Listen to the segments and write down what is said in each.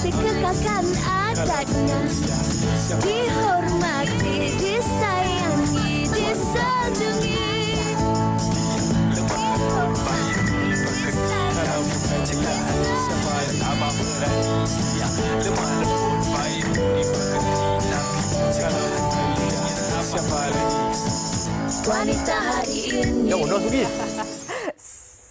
dikekalkan adatnya, dihormati, disayangi, disanjungi. Wanita hari ini. Ya, Nur Sugis.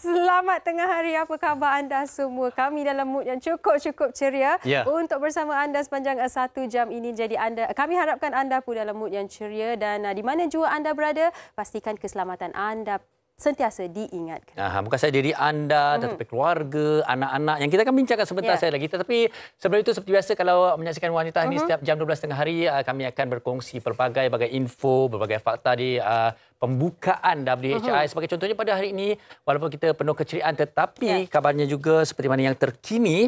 Selamat tengah hari, apa khabar anda semua? Kami dalam mood yang cukup ceria untuk bersama anda sepanjang 1 jam ini. Jadi kami harapkan anda pun dalam mood yang ceria dan di mana jua anda berada, pastikan keselamatan anda sentiasa diingatkan. Bukan saja diri anda, tetapi keluarga, anak-anak yang kita akan bincangkan sebentar saya lagi. Tetapi sebelum itu, seperti biasa, kalau menyaksikan Wanita ini setiap jam 12 tengah hari, kami akan berkongsi berbagai info, berbagai fakta di pembukaan WHI. Sebagai contohnya pada hari ini, walaupun kita penuh keceriaan, tetapi kabarnya juga seperti mana yang terkini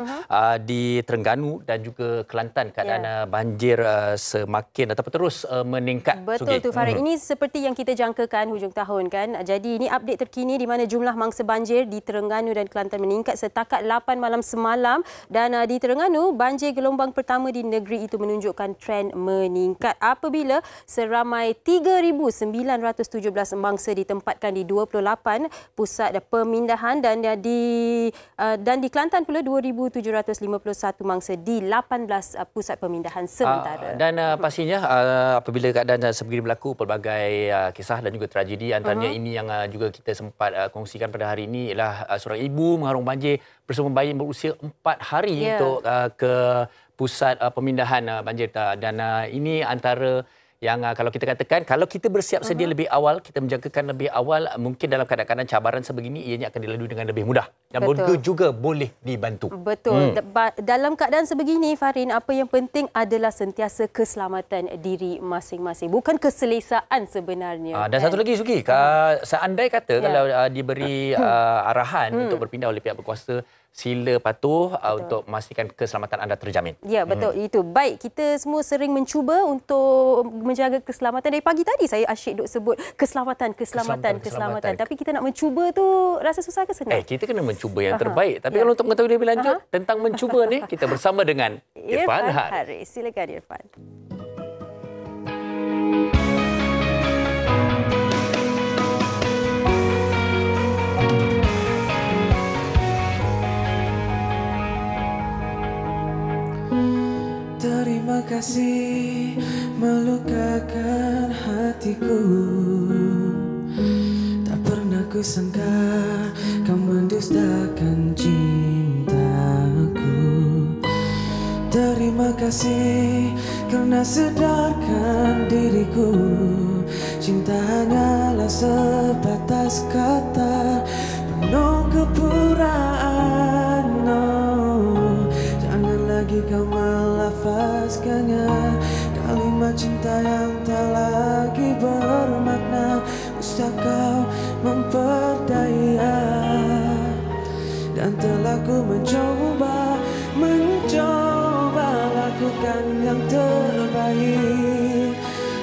di Terengganu dan juga Kelantan. Keadaan banjir semakin ataupun terus meningkat. Betul tu Farid. Ini seperti yang kita jangkakan hujung tahun kan. Jadi ini update terkini di mana jumlah mangsa banjir di Terengganu dan Kelantan meningkat setakat 8 malam semalam. Dan di Terengganu, banjir gelombang pertama di negeri itu menunjukkan trend meningkat apabila seramai 3,917 mangsa ditempatkan di 28 pusat pemindahan dan di Kelantan pula 2,751 mangsa di 18 pusat pemindahan sementara. Dan pastinya apabila keadaan sebegini berlaku, pelbagai kisah dan juga tragedi, antaranya ini yang juga kita sempat kongsikan pada hari ini ialah seorang ibu mengharung banjir bersama bayi berusia 4 hari untuk ke pusat pemindahan banjir. Dan ini antara yang kalau kita katakan, kalau kita bersiap sedia lebih awal, kita menjangkakan lebih awal, mungkin dalam keadaan cabaran sebegini, ianya akan dilalui dengan lebih mudah. Dan juga boleh dibantu. Betul. Dalam keadaan sebegini, Farin, apa yang penting adalah sentiasa keselamatan diri masing-masing. Bukan keselesaan sebenarnya. Dan satu lagi, Sugi, seandai kata kalau diberi arahan untuk berpindah oleh pihak berkuasa, sila patuh untuk memastikan keselamatan anda terjamin. Ya, betul. Itu. Baik, kita semua sering mencuba untuk menjaga keselamatan. Dari pagi tadi saya asyik duk sebut keselamatan. Tapi kita nak mencuba tu rasa susah ke senang? Kita kena mencuba yang terbaik. Tapi kalau untuk mengetahui lebih lanjut tentang mencuba ni, kita bersama dengan Irfan Haris. Silakan Irfan. Terima kasih melukakan hatiku. Tak pernah kusangka kau mendustakan cintaku. Terima kasih kerana sedarkan diriku. Cinta hanyalah sebatas kata penuh kepuraan. Jangan lagi kau melafazkannya, kalimat cinta yang tak lagi bermakna. Usah kau memperdaya. Dan telah ku mencoba lakukan yang terbaik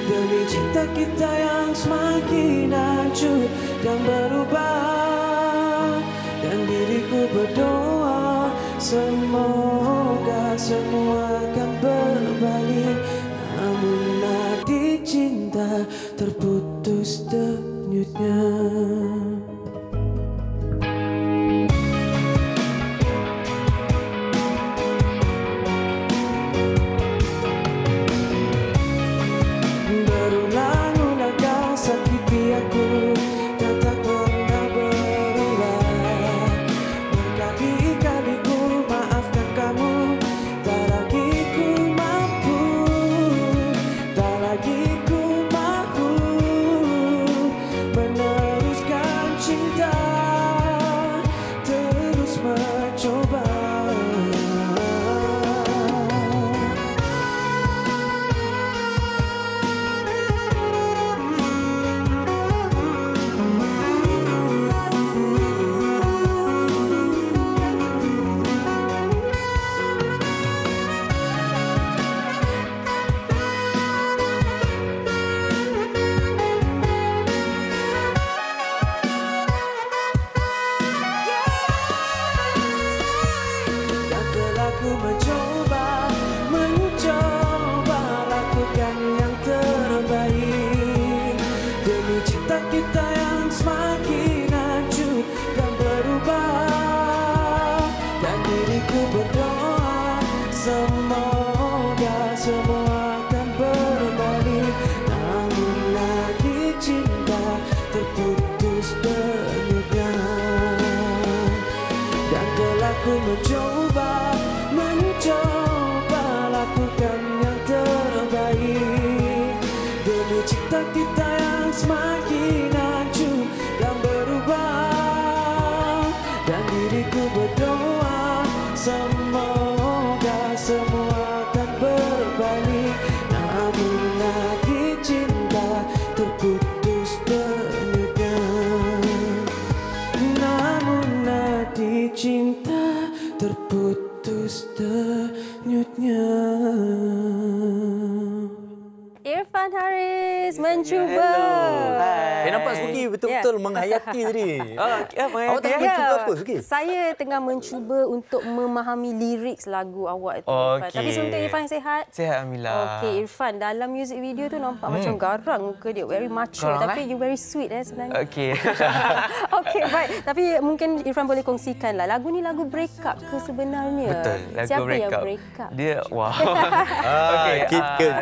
demi cinta kita yang semakin hancur dan berubah. Dan diriku berdoa semoga semua akan berbalik. Namun nadi cinta terputus denyutnya. Berulang-ulang kau sakiti aku dan tak pernah berubah. Berkali-kali ku maafkan kamu, tak Dan telah ku mencoba lakukan yang terbaik demi cipta kita yang semakin hancur dan berubah. Dan diriku berdoa semoga semua akan berbalik. Namun hati cinta terputus denyutnya. Namun hati cinta terputus denyutnya. Irfan Haris mencuba. Nampak Sugi betul-betul menghayati tadi. Awak tengah mencuba apa Sugi? Saya tengah mencuba untuk memahami lirik lagu awak tu. Irfan. Tapi sebelum tu Irfan sihat? Sihat, alhamdulillah. Okey, Irfan, dalam music video tu nampak macam garang muka dia, very mature, Garang, tapi you very sweet sebenarnya. Okey. Okey, baik. Tapi mungkin Irfan boleh kongsikan lah, lagu ni lagu break up ke sebenarnya? Betul, lagu Siapa break yang up. break up? Dia, wow.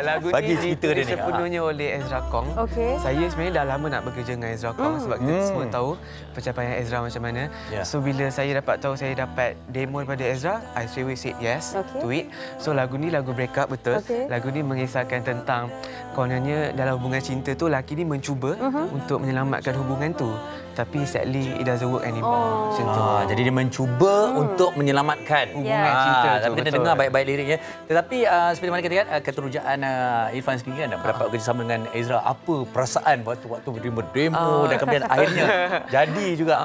Lagu Lagu bagi ni cerita dia ni. sepenuhnya oleh Ezra Kong. Okey. Saya sebenarnya dah lama nak bekerja dengan Ezra Kong sebab kita semua tahu pencapaian Ezra macam mana. Ya. So bila saya dapat tahu saya dapat demo daripada Ezra, I straight away said yes to it. So lagu ni lagu break up, betul. Okey. Lagu ni mengisahkan tentang kononnya dalam hubungan cinta tu lelaki ni mencuba untuk menyelamatkan hubungan tu. Tapi sadly it doesn't work anymore. Macam tu. Jadi dia mencuba untuk menyelamatkan Hubungan cinta tu, tapi kita betul. dengar baik-baik liriknya. Tetapi seperti mana kita lihat keterujaan Irfan sendiri kan berdapat kerjasama dengan Ezra. Apa perasaan waktu dia berdemo dan kemudian akhirnya jadi juga.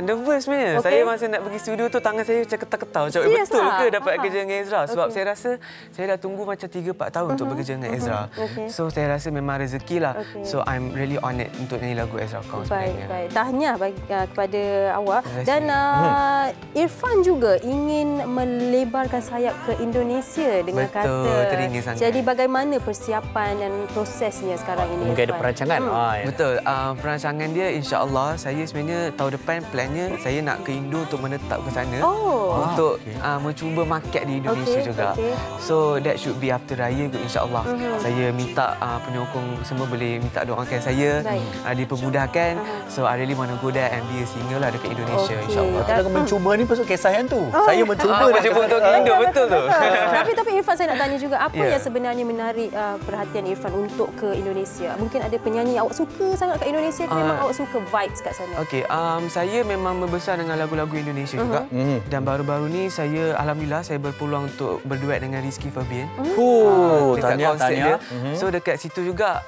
Nervous sebenarnya. Okey. Saya masa nak pergi studio tu tangan saya macam ketar-ketar. Macam Serius betul lah? ke dapat kerja dengan Ezra? Sebab Okey. saya rasa saya dah tunggu macam 3-4 tahun untuk bekerja dengan Ezra. Okey. So saya rasa memang rezeki lah. Okey. So I'm really honoured untuk nyanyi lagu Ezra Kong sebenarnya. Baik. Tahniah kepada awak. Terima kasih. Dan Irfan juga ingin melebarkan sayap ke Indonesia dengan Betul, kata. teringin sangat. Jadi bagaimana persiapan dan prosesnya sekarang ini? Mungkin ada Irfan? perancangan. Betul. Perancangan dia insya-Allah saya sebenarnya tahun depan plannya saya nak ke Indo untuk menetap ke sana. Oh. Untuk mencuba market di Indonesia Okey, juga. okey. So that should be after raya kot insya-Allah. Saya minta penyokong semua boleh minta doakan saya Baik. dipermudahkan. So I really want to go there and be a singer lah dekat Indonesia Okey. insya-Allah. Kalau mencuba ni pasal kisah yang tu. Saya mencuba Mencuba untuk ke Indo, betul tu. Tapi Irfan, saya nak tanya juga apa Ya. yang sebenarnya menarik perhatian Irfan untuk ke Indonesia? Mungkin ada penyanyi awak suka sangat kat Indonesia ke memang awak suka vibes kat sana? Okey, saya memang membesar dengan lagu-lagu Indonesia juga. Dan baru-baru ni saya alhamdulillah saya berpeluang untuk berduet dengan Rizky Febian. Dekat konsert dia. So dekat situ juga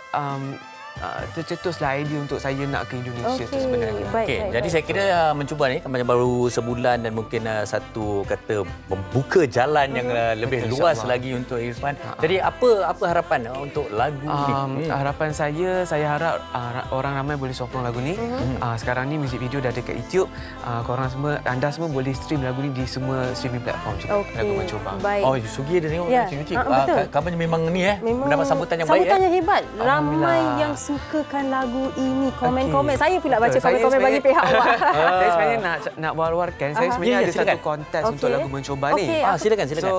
tercetuslah idea untuk saya nak ke Indonesia tu sebenarnya. Baik, Okey, baik, jadi baik. saya kira mencuba ni macam baru sebulan dan mungkin satu kata membuka jalan yang lebih Betul, luas insyaAllah. lagi untuk Irfan. Jadi apa harapan untuk lagu ni? Harapan saya harap orang ramai boleh sokong lagu ni. Sekarang ni music video dah ada kat YouTube. Anda semua boleh stream lagu ni di semua streaming platform juga. Okey, Lagu mencuba. baik. Oh, Sugi ada tengok Ya. kecil-kecil. Betul. Kabarnya memang ni Memang mendapat sambutan yang baik. Sambutan yang hebat. Ramai Alhamdulillah. yang sukakan lagu ini. Komen-komen. Okey. Saya pula baca Betul. Saya komen-komen bagi pihak awak. Saya sebenarnya nak war-warkan. Saya sebenarnya Ya, ada silakan. satu kontes Okey. untuk lagu mencuba ni. Okey, Silakan. So,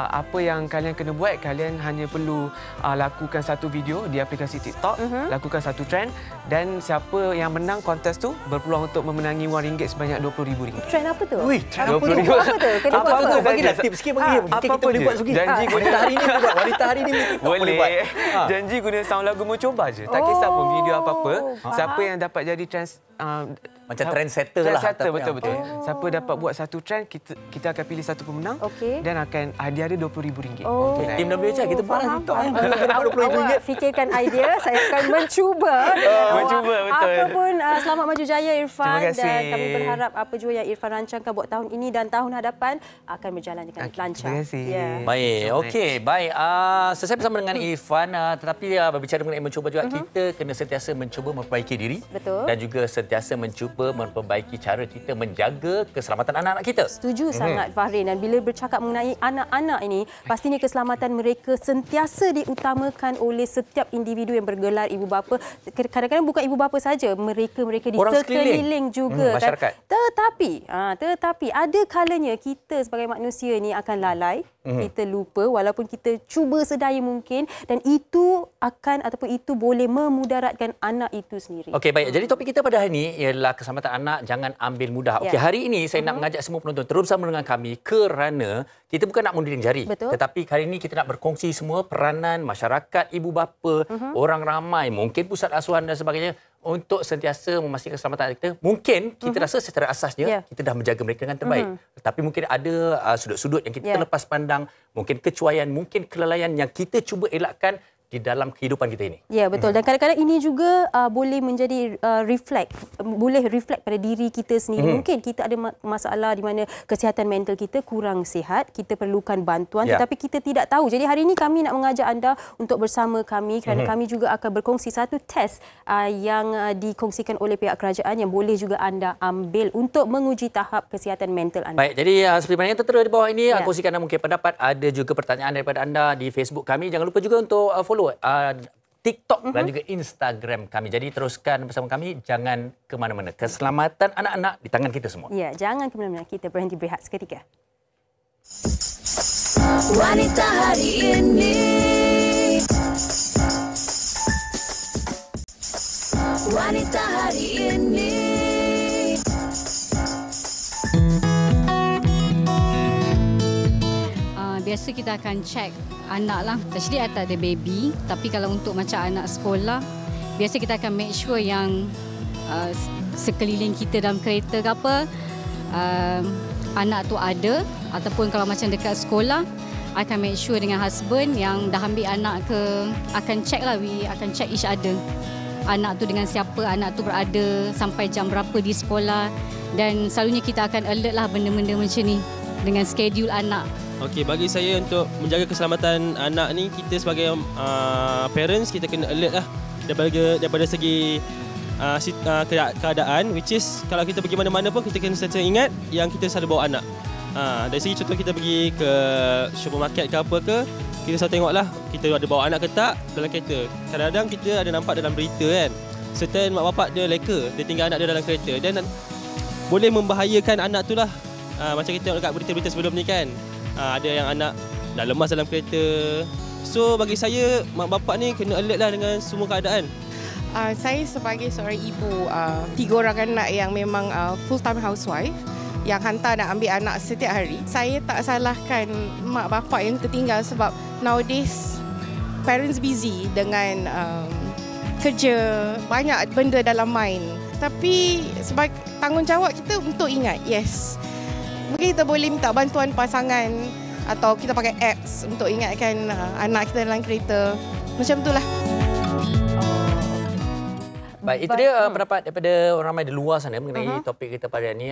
apa yang kalian kena buat, kalian hanya perlu lakukan satu video di aplikasi TikTok, lakukan satu trend dan siapa yang menang kontes tu berpeluang untuk memenangi wang ringgit sebanyak RM20,000. Trend apa tu? Wih, trend apa tu? RM20,000. Apa tu? Kena buat apa? Bagilah tips sikit bagi dia. Mungkin apa-apa kita boleh je. buat Sugi. Janji Wanita hari ni boleh buat. Wanita hari ni TikTok boleh buat. Boleh. Janji guna sound lagu mencuba je. Tak kisah pun video apa-apa. Siapa yang dapat jadi Macam trendsetter lah. Trendsetter, betul-betul. Siapa dapat buat satu trend, kita akan pilih satu pemenang Okey. dan akan hadiah dia RM20,000. Oh. Untuk Tim naik. WHA kita buat lah TikTok. Awak fikirkan idea, saya akan mencuba. Mencuba, betul. Apapun, selamat maju jaya Irfan. Terima kasih. Dan kami berharap apa jua yang Irfan rancangkan buat tahun ini dan tahun hadapan akan berjalan dengan lancar. Terima kasih. Ya. Baik, okey, baik. Selesai bersama dengan Irfan, tetapi berbicara mengenai mencuba juga, kita kena sentiasa mencuba memperbaiki diri. Betul. Dan juga sentiasa mencuba memperbaiki cara kita menjaga keselamatan anak-anak kita. Setuju sangat Fahrin, dan bila bercakap mengenai anak-anak ini, pastinya keselamatan mereka sentiasa diutamakan oleh setiap individu yang bergelar ibu bapa. Kadang-kadang bukan ibu bapa saja, mereka di Orang sekeliling juga kan. masyarakat. Tetapi ada kalanya kita sebagai manusia ni akan lalai, kita lupa walaupun kita cuba sedaya mungkin, dan itu boleh memudaratkan anak itu sendiri. Okey, baik. Jadi topik kita pada hari ini ialah keselamatan anak, jangan ambil mudah. Okey, hari ini saya nak mengajak semua penonton terus bersama dengan kami kerana kita bukan nak menuding jari. Betul. Tetapi hari ini kita nak berkongsi semua peranan masyarakat, ibu bapa, orang ramai, mungkin pusat asuhan dan sebagainya untuk sentiasa memastikan keselamatan kita. Mungkin kita rasa secara asasnya kita dah menjaga mereka dengan terbaik. Tetapi mungkin ada sudut-sudut yang kita terlepas pandang, mungkin kecuaian, mungkin kelalaian yang kita cuba elakkan di dalam kehidupan kita ini. Ya, betul. Dan kadang-kadang ini juga boleh menjadi boleh reflect pada diri kita sendiri. Mungkin kita ada masalah di mana kesihatan mental kita kurang sihat, kita perlukan bantuan tetapi kita tidak tahu. Jadi hari ini kami nak mengajak anda untuk bersama kami kerana kami juga akan berkongsi satu test yang dikongsikan oleh pihak kerajaan yang boleh juga anda ambil untuk menguji tahap kesihatan mental anda. Baik, jadi seperti mana yang tertera di bawah ini, kongsikan anda mungkin pendapat, ada juga pertanyaan daripada anda di Facebook kami. Jangan lupa juga untuk follow TikTok dan juga Instagram kami. Jadi teruskan bersama kami, jangan ke mana-mana. Keselamatan anak-anak di tangan kita semua. Ya, jangan ke mana-mana. Kita berhenti berehat seketika. Wanita hari ini. Wanita hari ini. Biasa kita akan check anak lah. Actually, I tak ada baby. Tapi kalau untuk macam anak sekolah, biasa kita akan make sure yang sekeliling kita dalam kereta ke apa, anak tu ada. Ataupun kalau macam dekat sekolah, I akan make sure dengan husband yang dah ambil anak ke, akan check lah. We akan check each other. Anak tu dengan siapa, anak tu berada sampai jam berapa di sekolah. Dan selalunya kita akan alert lah benda-benda macam ni dengan schedule anak. Okey, bagi saya untuk menjaga keselamatan anak ni, kita sebagai parents kita kena alert lah daripada segi keadaan, which is kalau kita pergi mana-mana pun kita kena sentiasa ingat yang kita selalu bawa anak. Dari segi contoh kita pergi ke supermarket ke apa ke, kita selalu tengoklah kita ada bawa anak ke tak dalam kereta. Kadang-kadang kita ada nampak dalam berita kan, certain mak bapak dia leka, dia tinggal anak dia dalam kereta dan boleh membahayakan anak tu lah. Macam kita tengok dekat berita-berita sebelum ni kan, ada yang anak dah lemas dalam kereta. So bagi saya, mak bapak ni kena alert lah dengan semua keadaan. Saya sebagai seorang ibu, 3 orang anak yang memang full-time housewife yang hantar nak ambil anak setiap hari. Saya tak salahkan mak bapak yang tertinggal sebab nowadays parents busy dengan kerja, banyak benda dalam mind. Tapi sebagai tanggungjawab kita untuk ingat, yes, mungkin kita boleh minta bantuan pasangan atau kita pakai apps untuk ingatkan anak kita dalam kereta. Macam itulah. Baik, itu dia pendapat daripada orang ramai di luar sana mengenai topik kita pada ini,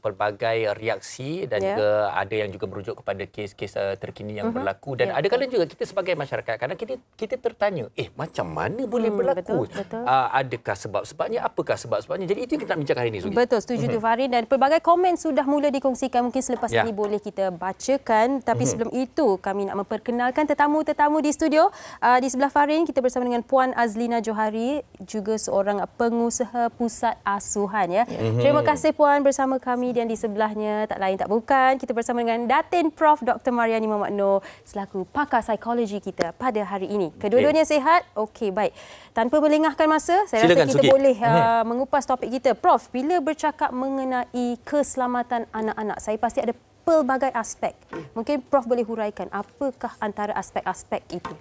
pelbagai reaksi dan juga ada yang juga merujuk kepada kes-kes terkini yang berlaku dan ada kalanya juga kita sebagai masyarakat kadang kita tertanya, macam mana boleh berlaku? Betul. Adakah sebab-sebabnya? Apakah sebab-sebabnya? Jadi itu yang kita nak bincangkan hari ini, Sugi. Betul, setuju tu Farin, dan pelbagai komen sudah mula dikongsikan, mungkin selepas ini boleh kita bacakan, tapi sebelum itu kami nak memperkenalkan tetamu-tetamu di studio. Di sebelah Farin kita bersama dengan Puan Azlina Johari, juga seorang pengusaha pusat asuhan ya. Terima kasih Puan bersama kami, dan di sebelahnya tak lain tak bukan kita bersama dengan Datin Prof Dr. Mariani Muhammad Noor selaku pakar psikologi kita pada hari ini. Kedua-duanya sihat? Okey, baik. Tanpa melengahkan masa, saya rasa kita boleh mengupas topik kita. Prof, bila bercakap mengenai keselamatan anak-anak, saya pasti ada pelbagai aspek. Mungkin Prof boleh huraikan apakah antara aspek-aspek itu?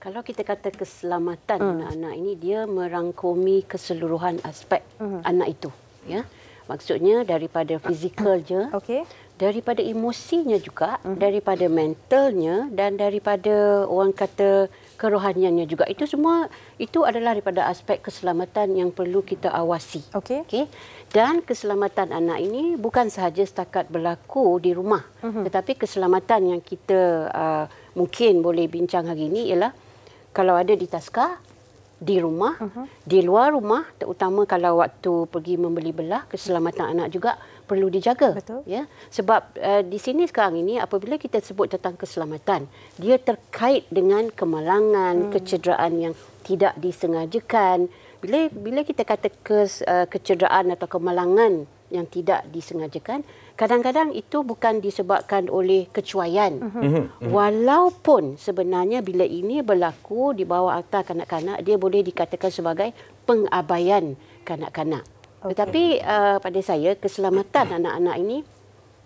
Kalau kita kata keselamatan anak-anak ini, dia merangkumi keseluruhan aspek anak itu. Ya, maksudnya daripada fizikalnya, daripada emosinya juga, daripada mentalnya dan daripada orang kata kerohaniannya juga. Itu semua itu adalah daripada aspek keselamatan yang perlu kita awasi. Okey. Dan keselamatan anak ini bukan sahaja setakat berlaku di rumah, tetapi keselamatan yang kita mungkin boleh bincang hari ini ialah kalau ada di taska, di rumah, di luar rumah, terutama kalau waktu pergi membeli belah, keselamatan anak juga perlu dijaga. Betul. Ya, sebab di sini sekarang ini apabila kita sebut tentang keselamatan, dia terkait dengan kemalangan, kecederaan yang tidak disengajakan. Bila kita kata kecederaan atau kemalangan yang tidak disengajakan, kadang-kadang itu bukan disebabkan oleh kecuaian. Walaupun sebenarnya bila ini berlaku di bawah Akta Kanak-kanak, dia boleh dikatakan sebagai pengabaian kanak-kanak. Tetapi pada saya, keselamatan anak-anak ini,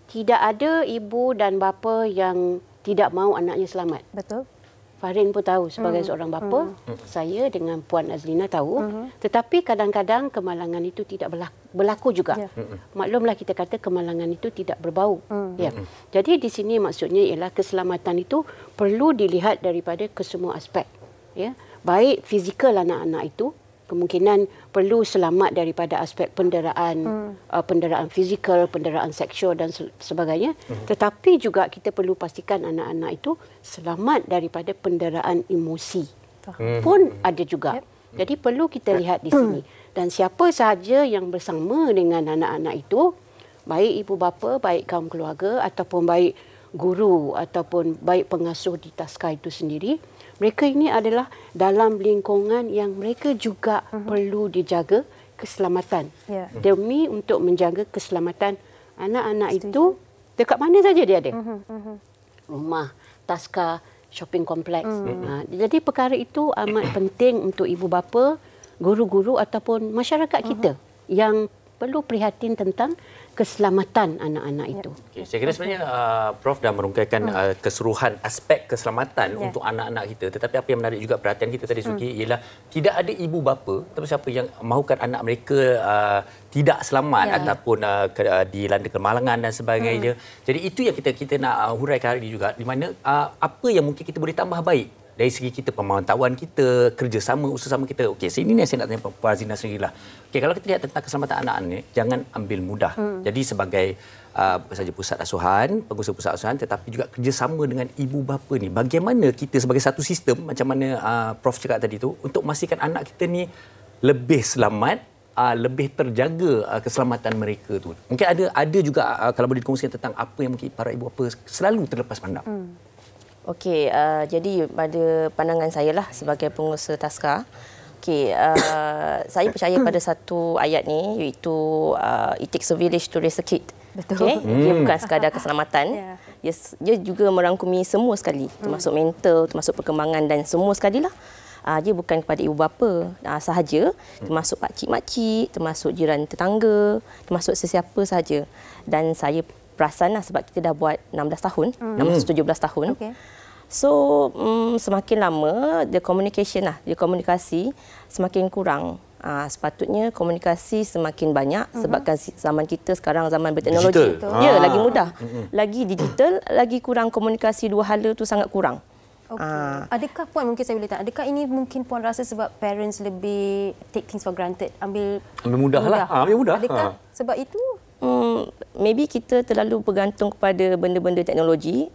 tidak ada ibu dan bapa yang tidak mahu anaknya selamat. Betul. Farin pun tahu sebagai seorang bapa, saya dengan Puan Azlina tahu, tetapi kadang-kadang kemalangan itu tidak berlaku juga. Maklumlah kita kata kemalangan itu tidak berbau. Ya. Jadi di sini maksudnya ialah keselamatan itu perlu dilihat daripada kesemua aspek. Ya. Baik fizikal anak-anak itu, kemungkinan perlu selamat daripada aspek penderaan, penderaan fizikal, penderaan seksual dan sebagainya. Tetapi juga kita perlu pastikan anak-anak itu selamat daripada penderaan emosi. Pun ada juga. Jadi perlu kita lihat di sini. Dan siapa sahaja yang bersama dengan anak-anak itu, baik ibu bapa, baik kaum keluarga ataupun baik guru ataupun baik pengasuh di taska itu sendiri, mereka ini adalah dalam lingkungan yang mereka juga perlu dijaga keselamatan. Demi untuk menjaga keselamatan anak-anak itu dekat mana saja dia ada. Rumah, taska, shopping kompleks. Jadi perkara itu amat penting untuk ibu bapa, guru-guru ataupun masyarakat kita yang perlu prihatin tentang keselamatan anak-anak itu. Okay. Saya kira sebenarnya Prof dah merungkaikan keseluruhan aspek keselamatan untuk anak-anak kita. Tetapi apa yang menarik juga perhatian kita tadi Suki ialah tidak ada ibu bapa atau siapa yang mahukan anak mereka tidak selamat ataupun dilanda kemalangan dan sebagainya. Jadi itu yang kita nak huraikan hari ini juga, di mana apa yang mungkin kita boleh tambah baik dari segi kita pemantauan kita, kerjasama, usaha-sama kita. Okey, sini ni saya nak tanya Puan Azlina sendirilah. Okey, kalau kita lihat tentang keselamatan anak-anak ni, jangan ambil mudah. Jadi sebagai bukan saja pusat asuhan, pengusaha pusat asuhan, tetapi juga kerjasama dengan ibu bapa ni. Bagaimana kita sebagai satu sistem, macam mana Prof cakap tadi tu, untuk memastikan anak kita ni lebih selamat, lebih terjaga keselamatan mereka tu. Mungkin ada juga kalau boleh dikongsikan tentang apa yang mungkin para ibu bapa selalu terlepas pandang. Okey, jadi pada pandangan saya lah sebagai pengusaha taska, okey, saya percaya pada satu ayat ni, iaitu it takes a village to raise a kid. Betul. Okay? Dia bukan sekadar keselamatan, dia juga merangkumi semua sekali, termasuk mental, termasuk perkembangan dan semua sekali lah. Dia bukan kepada ibu bapa sahaja, termasuk pakcik-makcik, termasuk jiran tetangga, termasuk sesiapa sahaja. Dan saya perasan lah sebab kita dah buat 16 tahun, 17 tahun. Okay. So, semakin lama, the komunikasi semakin kurang. Sepatutnya komunikasi semakin banyak sebabkan zaman kita sekarang zaman berteknologi. Ya, lagi mudah. Lagi digital, lagi kurang komunikasi dua hala tu sangat kurang. Adakah Puan, mungkin saya boleh tanya, adakah ini mungkin Puan rasa sebab parents lebih take things for granted, ambil mudah lah. Ambil mudah. Adakah sebab itu? Maybe kita terlalu bergantung kepada benda-benda teknologi.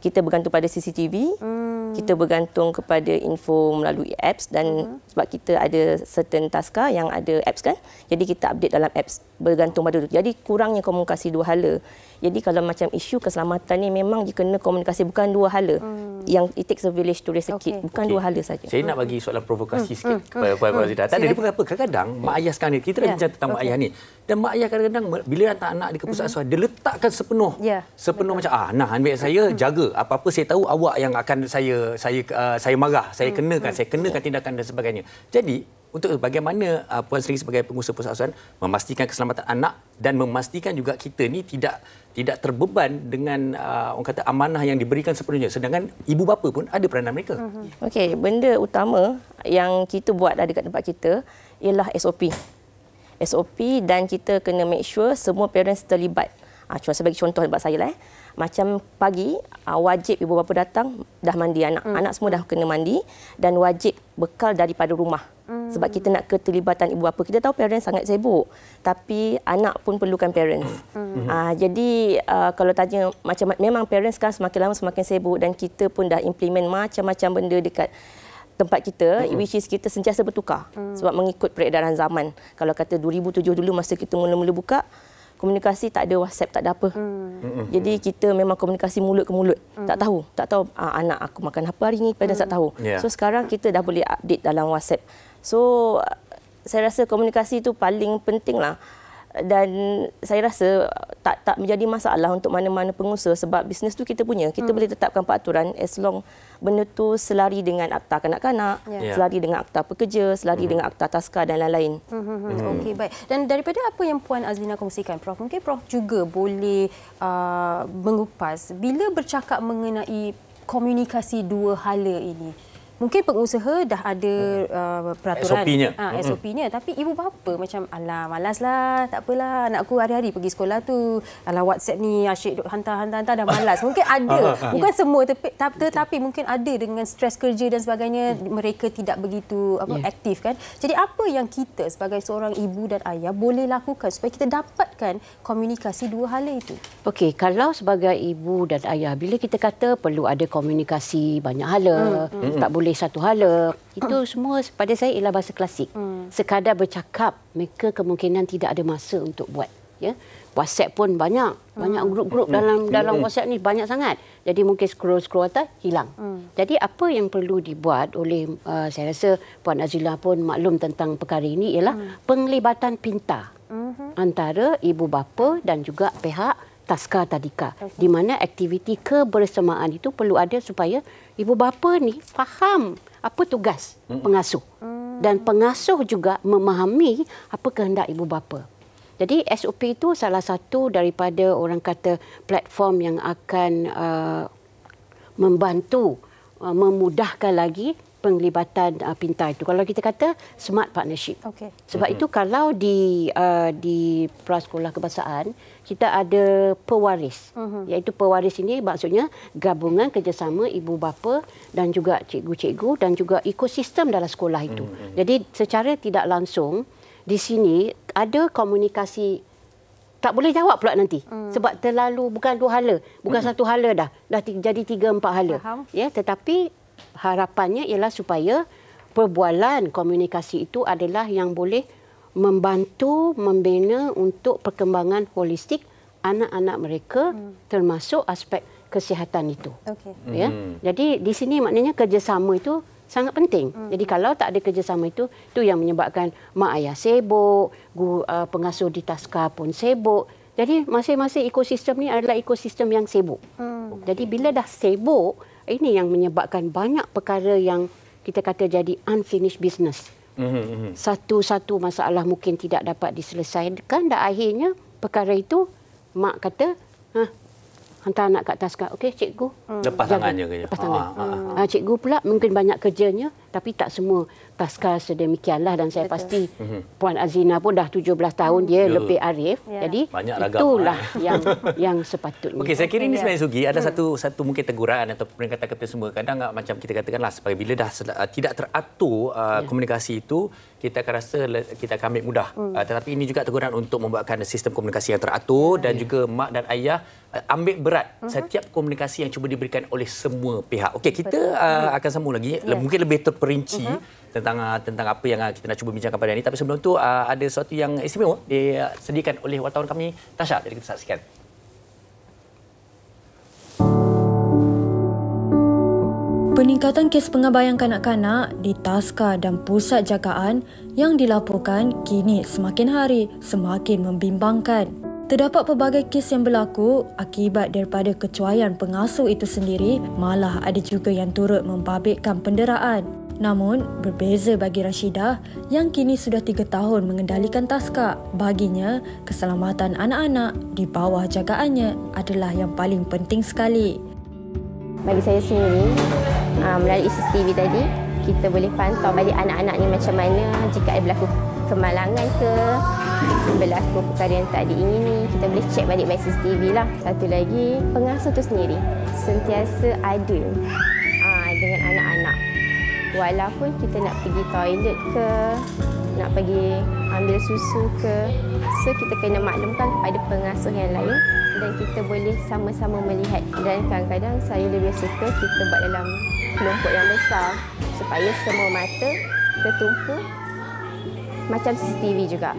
Kita bergantung pada CCTV, kita bergantung kepada info melalui apps dan sebab kita ada certain taska yang ada apps kan, jadi kita update dalam apps, bergantung pada itu. Jadi kurangnya komunikasi dua hala. Jadi kalau macam isu keselamatan ni memang dia kena komunikasi, bukan dua hala. Yang it takes a village to raise a kid, bukan dua hala saja. Saya nak bagi soalan provokasi sikit kepada Puan Azlina. Tak ada dia apa. Kadang-kadang mak ayah sekarang ni, kita dah bincang tentang mak ayah ni. Dan mak ayah kadang-kadang bila hantar anak di ke pusat asuhan, dia letakkan sepenuh macam nah ambil saya jaga, apa-apa saya tahu awak yang akan saya marah, saya kenakan tindakan dan sebagainya. Jadi untuk bagaimana Puan sendiri sebagai pengusaha pusat asuhan memastikan keselamatan anak dan memastikan juga kita ni tidak terbeban dengan orang kata amanah yang diberikan sepenuhnya, sedangkan ibu bapa pun ada peranan mereka. Okey, benda utama yang kita buat ada dekat tempat kita ialah SOP dan kita kena make sure semua parents terlibat. Sebagai contoh buat saya lah. Macam pagi, wajib ibu bapa datang, dah mandi anak. Anak semua dah kena mandi dan wajib bekal daripada rumah. Sebab kita nak keterlibatan ibu bapa. Kita tahu parents sangat sibuk, tapi anak pun perlukan parents. Jadi kalau tanya macam memang parents kan semakin lama semakin sibuk dan kita pun dah implement macam-macam benda dekat tempat kita, which is kita sentiasa bertukar. Sebab mengikut peredaran zaman. Kalau kata 2007 dulu masa kita mula-mula buka, komunikasi tak ada WhatsApp, tak ada apa. Jadi kita memang komunikasi mulut ke mulut. Tak tahu anak aku makan apa hari ni, parents tak tahu. So sekarang kita dah boleh update dalam WhatsApp. So saya rasa komunikasi itu paling penting lah. Dan saya rasa tak menjadi masalah untuk mana-mana pengusaha sebab bisnes tu kita punya. Kita boleh tetapkan peraturan as long benda tu selari dengan akta kanak-kanak, selari dengan akta pekerja, selari dengan akta taska dan lain-lain. Okey, baik. Dan daripada apa yang Puan Azlina kongsikan, Prof, mungkin Prof juga boleh mengupas bila bercakap mengenai komunikasi dua hala ini. Mungkin pengusaha dah ada peraturan SOP-nya, tapi ibu bapa macam alah malaslah, tak apalah anakku hari-hari pergi sekolah tu. Alah WhatsApp ni asyik hantar dah malas. Mungkin ada, bukan semua tetapi mungkin ada dengan stres kerja dan sebagainya mereka tidak begitu aktif kan. Jadi apa yang kita sebagai seorang ibu dan ayah boleh lakukan supaya kita dapatkan komunikasi dua hala itu? Okey, kalau sebagai ibu dan ayah bila kita kata perlu ada komunikasi banyak hala, tak boleh satu hala, itu semua pada saya ialah bahasa klasik. Sekadar bercakap, mereka kemungkinan tidak ada masa untuk buat. Ya, WhatsApp pun banyak grup-grup dalam WhatsApp ni banyak sangat. Jadi mungkin scroll atas hilang. Jadi apa yang perlu dibuat oleh saya rasa Puan Azila pun maklum tentang perkara ini ialah penglibatan pintar antara ibu bapa dan juga pihak taska tadika, di mana aktiviti kebersamaan itu perlu ada supaya ibu bapa ni faham apa tugas pengasuh dan pengasuh juga memahami apa kehendak ibu bapa. Jadi SOP itu salah satu daripada orang kata platform yang akan membantu memudahkan lagi penglibatan pintar itu. Kalau kita kata smart partnership. Sebab itu kalau di prasekolah kebangsaan kita ada pewaris. Iaitu pewaris ini maksudnya gabungan kerjasama ibu bapa dan juga cikgu-cikgu dan juga ekosistem dalam sekolah itu. Jadi secara tidak langsung di sini ada komunikasi. Tak boleh jawab pula nanti. Sebab terlalu bukan dua hala, bukan satu hala dah jadi 3-4 hala. Ya, tetapi harapannya ialah supaya perbualan komunikasi itu adalah yang boleh membantu membina untuk perkembangan holistik anak-anak mereka termasuk aspek kesihatan itu. Ya. Jadi di sini maknanya kerjasama itu sangat penting. Jadi kalau tak ada kerjasama itu yang menyebabkan mak ayah sibuk, pengasuh di taska pun sibuk. Jadi masing-masing ekosistem ni adalah ekosistem yang sibuk. Jadi bila dah sibuk, ini yang menyebabkan banyak perkara yang kita kata jadi unfinished business. Satu-satu masalah mungkin tidak dapat diselesaikan dan akhirnya perkara itu mak kata, hantar anak kat taska. Okey, cikgu. Lepas tangannya kerja. Lepas tangan. Cikgu pula mungkin banyak kerjanya tapi tak semua taska sedemikianlah dan saya pasti Puan Azlina pun dah 17 tahun dia lebih arif. Jadi itulah yang sepatutnya. Okey, saya kira ini sebenarnya Sugi ada satu mungkin teguran atau peringatan kita semua. Kadang macam kita katakanlah supaya bila dah tidak teratur komunikasi itu kita akan rasa kita akan ambil mudah. Tetapi ini juga teguran untuk membuatkan sistem komunikasi yang teratur dan juga mak dan ayah ambil berat setiap komunikasi yang cuba diberikan oleh semua pihak. Okey, kita akan sambung lagi mungkin lebih terperinci tentang apa yang kita nak cuba bincangkan pada hari ini. Tapi sebelum itu ada sesuatu yang istimewa disediakan oleh wartawan kami Tasha. Jadi kita saksikan. Peningkatan kes pengabaian kanak-kanak di taska dan pusat jagaan yang dilaporkan kini semakin hari semakin membimbangkan. Terdapat pelbagai kes yang berlaku akibat daripada kecuaian pengasuh itu sendiri, malah ada juga yang turut membabitkan penderaan. Namun, berbeza bagi Rashidah yang kini sudah 3 tahun mengendalikan taska. Baginya, keselamatan anak-anak di bawah jagaannya adalah yang paling penting sekali. Bagi saya sendiri, melalui CCTV tadi, kita boleh pantau balik anak-anak ni macam mana jika ada berlaku kemalangan ke, berlaku perkara yang tak diingini, kita boleh cek balik by CCTV lah. Satu lagi, pengasuh tu sendiri sentiasa ada dengan anak-anak. Walaupun kita nak pergi toilet ke, nak pergi ambil susu ke, so kita kena maklumkan kepada pengasuh yang lain dan kita boleh sama-sama melihat. Dan kadang-kadang saya lebih suka kita buat dalam kelompok yang besar supaya semua mata tertumpu macam CCTV juga.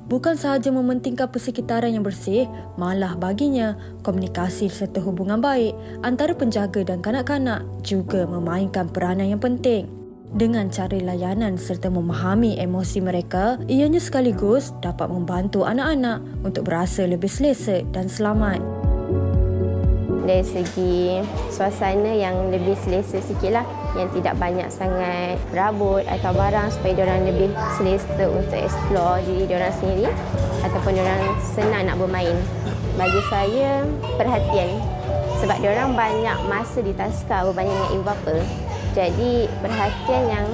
Bukan sahaja mementingkan persekitaran yang bersih, malah baginya komunikasi serta hubungan baik antara penjaga dan kanak-kanak juga memainkan peranan yang penting. Dengan cara layanan serta memahami emosi mereka, ianya sekaligus dapat membantu anak-anak untuk berasa lebih selesa dan selamat. Dari segi suasana yang lebih selesa sikitlah, yang tidak banyak sangat rabut atau barang, supaya diorang lebih selesa untuk explore diri diorang sendiri ataupun diorang senang nak bermain. Bagi saya, perhatian. Sebab diorang banyak masa di taska berbanding dengan ibu bapa. Jadi perhatian yang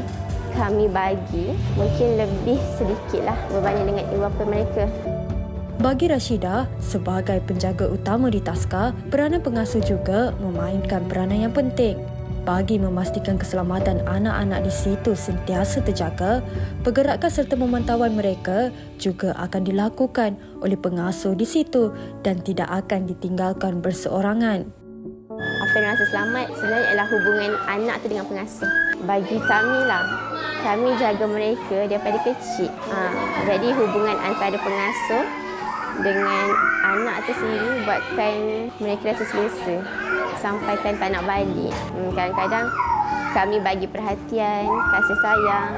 kami bagi mungkin lebih sedikitlah berbanding dengan ibu bapa mereka. Bagi Rashidah, sebagai penjaga utama di taska, peranan pengasuh juga memainkan peranan yang penting. Bagi memastikan keselamatan anak-anak di situ sentiasa terjaga, pergerakan serta pemantauan mereka juga akan dilakukan oleh pengasuh di situ dan tidak akan ditinggalkan berseorangan. Apa yang rasa selamat sebenarnya adalah hubungan anak tu dengan pengasuh. Bagi kami lah, kami jaga mereka daripada kecil. Jadi hubungan antara pengasuh dengan anak tu sendiri buatkan mereka rasa selesa sampaikan tak nak balik. Kadang-kadang kami bagi perhatian, kasih sayang.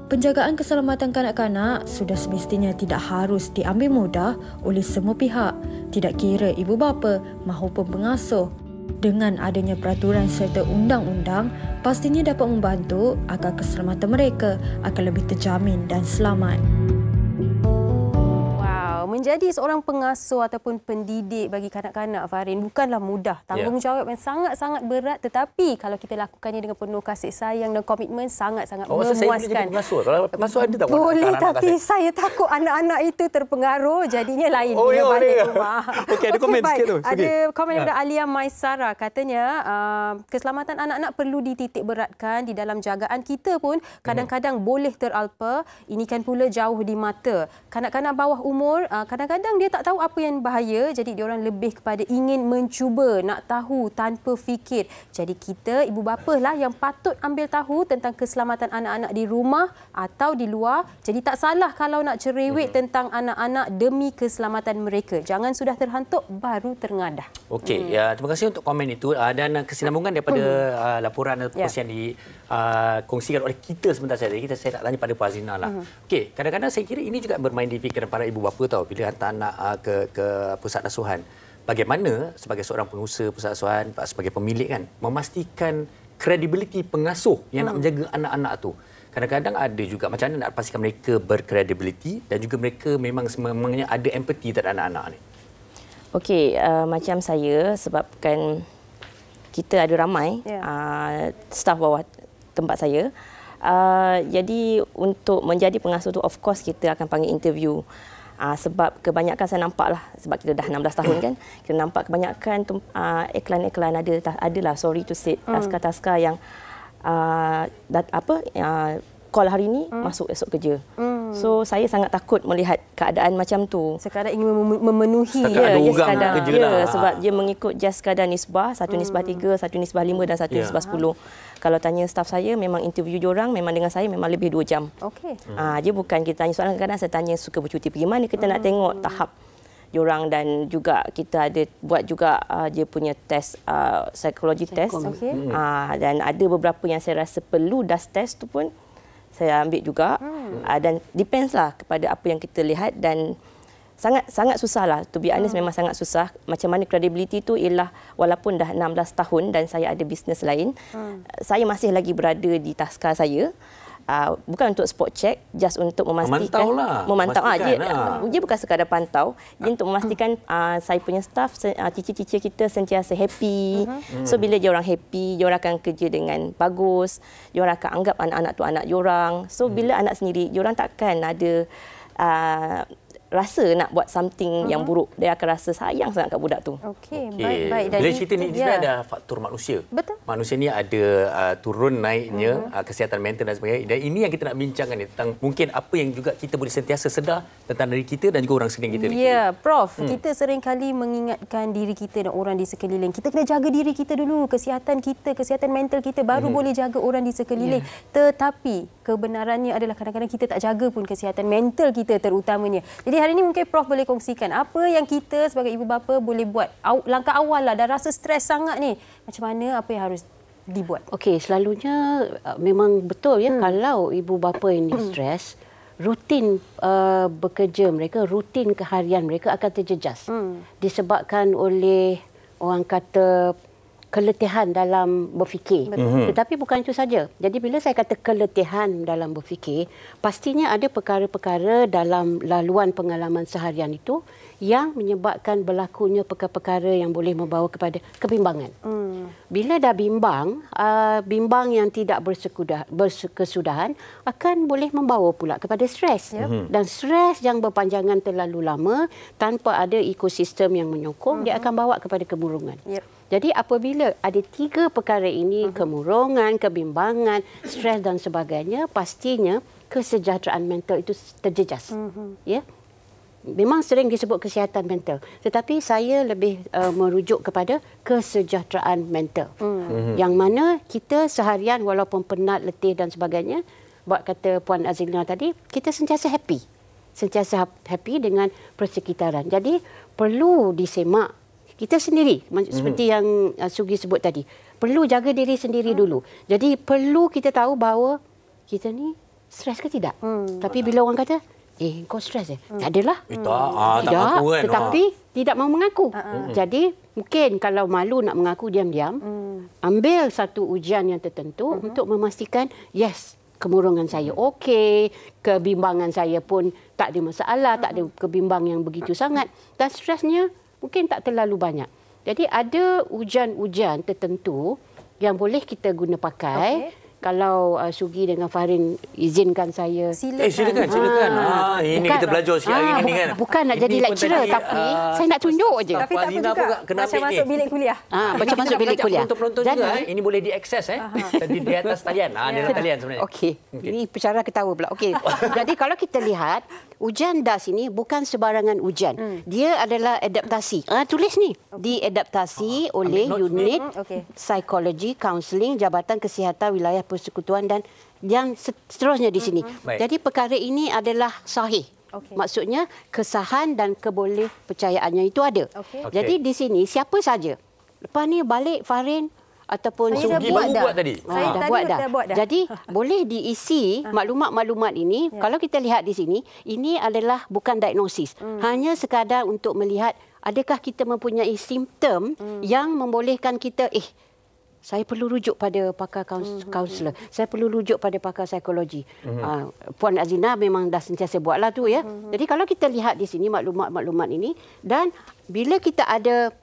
Penjagaan keselamatan kanak-kanak sudah semestinya tidak harus diambil mudah oleh semua pihak, tidak kira ibu bapa maupun pengasuh. Dengan adanya peraturan serta undang-undang, pastinya dapat membantu agar keselamatan mereka akan lebih terjamin dan selamat. Menjadi seorang pengasuh ataupun pendidik bagi kanak-kanak, Farin, bukanlah mudah. Tanggungjawab yang sangat-sangat berat, tetapi kalau kita lakukannya dengan penuh kasih sayang dan komitmen, sangat-sangat memuaskan. Saya boleh jadi pengasuh? Kalau pengasuh ada tak? Boleh, tapi saya takut anak-anak itu terpengaruh, jadinya lain bila balik rumah. Okey, ada komen sikit tu. Ada komen daripada Alia Maisara. Katanya, keselamatan anak-anak perlu dititik beratkan di dalam jagaan kita pun kadang-kadang boleh teralpa. Ini kan pula jauh di mata. Kanak-kanak bawah umur, kadang-kadang dia tak tahu apa yang bahaya, jadi diorang lebih kepada ingin mencuba, nak tahu tanpa fikir. Jadi kita, ibu bapa lah yang patut ambil tahu tentang keselamatan anak-anak di rumah atau di luar. Jadi tak salah kalau nak cerewet tentang anak-anak demi keselamatan mereka. Jangan sudah terhantuk, baru terengadah. Okey, terima kasih untuk komen itu dan kesinambungan daripada laporan atau post yang dikongsikan oleh kita sebentar saja. Saya tak tanya pada Puan Azina lah. Okey, kadang-kadang saya kira ini juga bermain di fikiran para ibu bapa tahu. Bila hantar anak ke pusat asuhan, bagaimana sebagai seorang pengusaha pusat asuhan, sebagai pemilik kan, memastikan kredibiliti pengasuh yang nak menjaga anak-anak tu. Kadang-kadang ada juga macam mana nak pastikan mereka berkredibiliti dan juga mereka memang sememangnya ada empati terhadap anak-anak ni. Okey, macam saya, sebabkan kita ada ramai staf bawah tempat saya. Jadi untuk menjadi pengasuh tu, of course kita akan panggil interview. Sebab kebanyakan saya nampak lah, sebab kita dah 16 tahun kan, kita nampak kebanyakan iklan-iklan adalah sorry to say, taska-taska yang call hari ni, masuk esok kerja. So saya sangat takut melihat keadaan macam tu. Sekadar ingin memenuhi. Sekadar sebab dia mengikut just sekadar nisbah, satu nisbah 3, satu nisbah 5 dan satu nisbah 10. Kalau tanya staf saya, memang interview diorang memang dengan saya memang lebih 2 jam. Okey. Dia bukan kita tanya soalan, kadang-kadang saya tanya suka bercuti pergi mana, kita nak tengok tahap diorang dan juga kita ada buat juga dia punya test psikologi test. Dan ada beberapa yang saya rasa perlu das test tu pun saya ambil juga. Dan depends lah kepada apa yang kita lihat dan sangat susah lah. To be honest, memang sangat susah. Macam mana credibility tu ialah walaupun dah 16 tahun dan saya ada bisnes lain, saya masih lagi berada di taska saya. Bukan untuk spot check, just untuk memastikan memantau dia bukan sekadar pantau, dia untuk memastikan saya punya staff, teacher kita sentiasa happy. So bila dia orang happy, dia orang akan kerja dengan bagus, dia orang akan anggap anak-anak tu anak dia orang. So bila anak sendiri, dia orang takkan ada rasa nak buat something yang buruk. Dia akan rasa sayang sangat kat budak tu. Okey, baik. Bila cerita ni ada faktor manusia. Betul. Manusia ni ada turun naiknya kesihatan mental dan sebagainya. Dan ini yang kita nak bincangkan ni, tentang mungkin apa yang juga kita boleh sentiasa sedar tentang diri kita dan juga orang sekeliling kita. Ya, Prof. Kita seringkali mengingatkan diri kita dan orang di sekeliling. Kita kena jaga diri kita dulu, kesihatan kita, kesihatan mental kita, baru boleh jaga orang di sekeliling. Tetapi kebenarannya adalah kadang-kadang kita tak jaga pun kesihatan mental kita terutamanya. Jadi hari ini mungkin Prof boleh kongsikan apa yang kita sebagai ibu bapa boleh buat langkah awal lah, dah rasa stres sangat ni. Macam mana, apa yang harus dibuat? Okey, selalunya memang betul ya kalau ibu bapa ini stres, rutin bekerja mereka, rutin keharian mereka akan terjejas. Disebabkan oleh orang kata keletihan dalam berfikir. Tetapi bukan itu saja. Jadi bila saya kata keletihan dalam berfikir, pastinya ada perkara-perkara dalam laluan pengalaman seharian itu yang menyebabkan berlakunya perkara-perkara yang boleh membawa kepada kebimbangan. Bila dah bimbang, bimbang yang tidak berkesudahan akan boleh membawa pula kepada stres. Dan stres yang berpanjangan terlalu lama tanpa ada ekosistem yang menyokong, dia akan bawa kepada kemurungan. Jadi apabila ada 3 perkara ini, kemurungan, kebimbangan, stres dan sebagainya, pastinya kesejahteraan mental itu terjejas. Ya. Memang sering disebut kesihatan mental, tetapi saya lebih merujuk kepada kesejahteraan mental. Yang mana kita seharian walaupun penat, letih dan sebagainya, buat kata Puan Azlina tadi, kita sentiasa happy. Sentiasa happy dengan persekitaran. Jadi perlu disemak kita sendiri, seperti yang Sugi sebut tadi. Perlu jaga diri sendiri dulu. Jadi perlu kita tahu bahawa kita ni stres ke tidak. Tapi bila orang kata, kau stres tak adalah. Tidak, kan? Tetapi tidak mahu mengaku. Jadi mungkin kalau malu nak mengaku diam-diam, ambil satu ujian yang tertentu untuk memastikan, yes, kemurungan saya okey, kebimbangan saya pun tak ada masalah, tak ada kebimbang yang begitu sangat. Dan stresnya mungkin tak terlalu banyak. Jadi ada ujian-ujian tertentu yang boleh kita guna pakai. Kalau Sugi dengan Farin izinkan saya. Silakan. Ini bukan, kita belajar sikit hari ini kan. Bukan nak jadi lecturer tapi saya nak tunjuk aje. Tapi tak apa juga. Macam masuk bilik kuliah. Macam masuk bilik kuliah. Penonton-penonton juga ini boleh diakses di atas talian. Dalam talian sebenarnya. Okey. Ini pencara ketawa pula. Okey. Jadi kalau kita lihat ujian DAS ini bukan sebarangan ujian. Dia adalah adaptasi. Tulis ni. Diadaptasi oleh unit psikologi, kaunseling, Jabatan Kesihatan Wilayah Persekutuan dan yang seterusnya di sini. Jadi perkara ini adalah sahih. Maksudnya kesahan dan kebolehpercayaannya itu ada. Jadi di sini siapa saja. Lepas ni balik Farin ataupun Sugi buat tadi. Dah buat dah. Jadi boleh diisi maklumat-maklumat ini. Kalau kita lihat di sini, ini adalah bukan diagnosis. Hanya sekadar untuk melihat adakah kita mempunyai simptom yang membolehkan kita saya perlu rujuk pada pakar kaunselor. Saya perlu rujuk pada pakar psikologi. Puan Azlina memang dah sentiasa buatlah tu ya. Jadi kalau kita lihat di sini maklumat-maklumat ini dan bila kita ada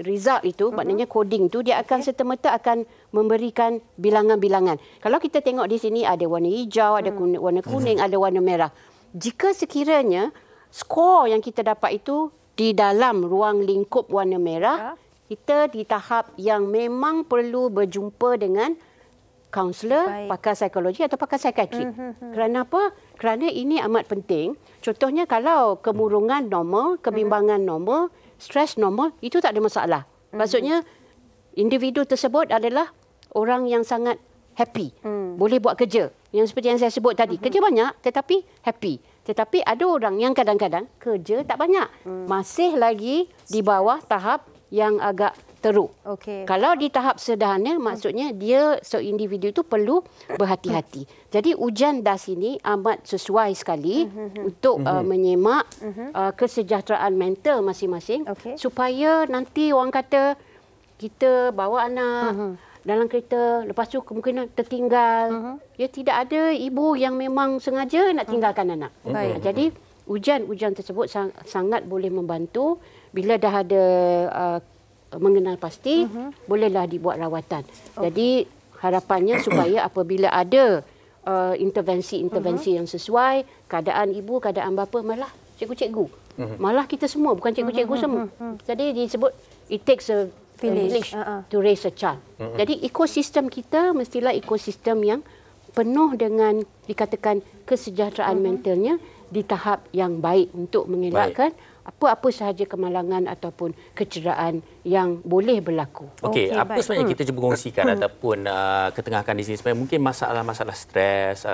result itu, maknanya coding tu dia akan serta-merta akan memberikan bilangan-bilangan. Kalau kita tengok di sini ada warna hijau, ada warna kuning, ada warna merah. Jika sekiranya skor yang kita dapat itu di dalam ruang lingkup warna merah, kita di tahap yang memang perlu berjumpa dengan kaunselor, pakar psikologi atau pakar psikiatri. Kerana apa? Kerana ini amat penting. Contohnya kalau kemurungan normal, kebimbangan normal, stres normal, itu tak ada masalah. Maksudnya individu tersebut adalah orang yang sangat happy. Boleh buat kerja. Yang seperti yang saya sebut tadi. Kerja banyak tetapi happy. Tetapi ada orang yang kadang-kadang kerja tak banyak. Masih lagi di bawah tahap yang agak teruk. Kalau di tahap sederhana, maksudnya dia individu itu perlu berhati-hati. Jadi ujian DAS ini amat sesuai sekali untuk menyemak kesejahteraan mental masing-masing supaya nanti orang kata kita bawa anak dalam kereta, lepas tu kemungkinan tertinggal. Ya, tidak ada ibu yang memang sengaja nak tinggalkan anak. Jadi ujian-ujian tersebut sangat boleh membantu. Bila dah ada mengenal pasti, bolehlah dibuat rawatan. Jadi harapannya supaya apabila ada intervensi-intervensi yang sesuai, keadaan ibu, keadaan bapa, malah cikgu-cikgu. Malah kita semua, bukan cikgu-cikgu semua. Jadi disebut, it takes a village to raise a child. Jadi ekosistem kita mestilah ekosistem yang penuh dengan dikatakan kesejahteraan mentalnya di tahap yang baik untuk mengelakkan apa-apa sahaja kemalangan ataupun kecederaan yang boleh berlaku. Okey, apa sebenarnya kita cuba kongsikan ataupun ketengahkan di sini sebenarnya mungkin masalah-masalah stres,